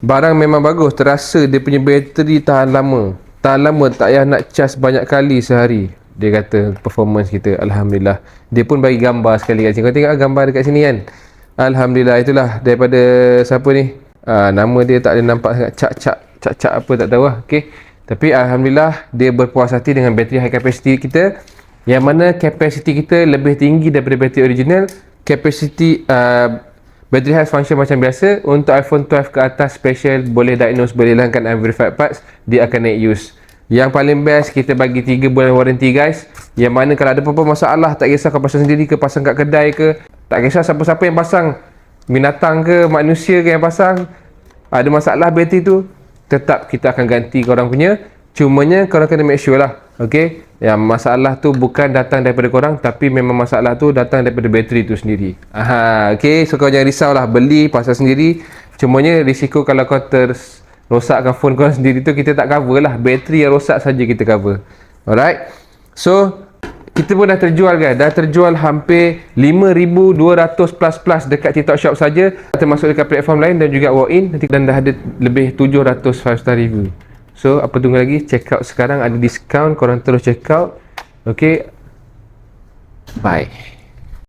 barang memang bagus, terasa dia punya bateri tahan lama. Tahan lama, tak payah nak charge banyak kali sehari. Dia kata performance kita, Alhamdulillah. Dia pun bagi gambar sekali kat sini. Kau tengok gambar dekat sini kan. Alhamdulillah, itulah daripada siapa ni. Nama dia tak ada nampak sangat, cak apa tak tahu lah. Okay. Tapi Alhamdulillah dia berpuas hati dengan bateri high capacity kita, yang mana capacity kita lebih tinggi daripada bateri original. Capacity battery has function macam biasa. Untuk iPhone 12 ke atas special, boleh diagnose, boleh hilangkan unverified parts, dia akan naik use. Yang paling best, kita bagi 3 bulan warranty guys, yang mana kalau ada apa-apa masalah, tak kisah kau pasang sendiri ke pasang kat kedai ke, tak kisah siapa-siapa yang pasang, binatang ke manusia ke yang pasang, ada masalah bateri tu, tetap kita akan ganti korang punya. Cumanya korang kena make sure lah, okay, yang masalah tu bukan datang daripada korang, tapi memang masalah tu datang daripada bateri tu sendiri. Okay, so kau jangan risau lah, beli pasang sendiri. Cumanya risiko kalau kau rosakkan phone kau sendiri tu, kita tak cover lah. Bateri yang rosak saja kita cover. Alright, so kita pun dah terjual guys, dah terjual hampir 5,200 plus dekat TikTok Shop saja, termasuk dekat platform lain dan juga walk-in, dan dah ada lebih 700 5 star review. So apa tunggu lagi, check out sekarang, ada diskaun, korang terus check out. Okay, bye.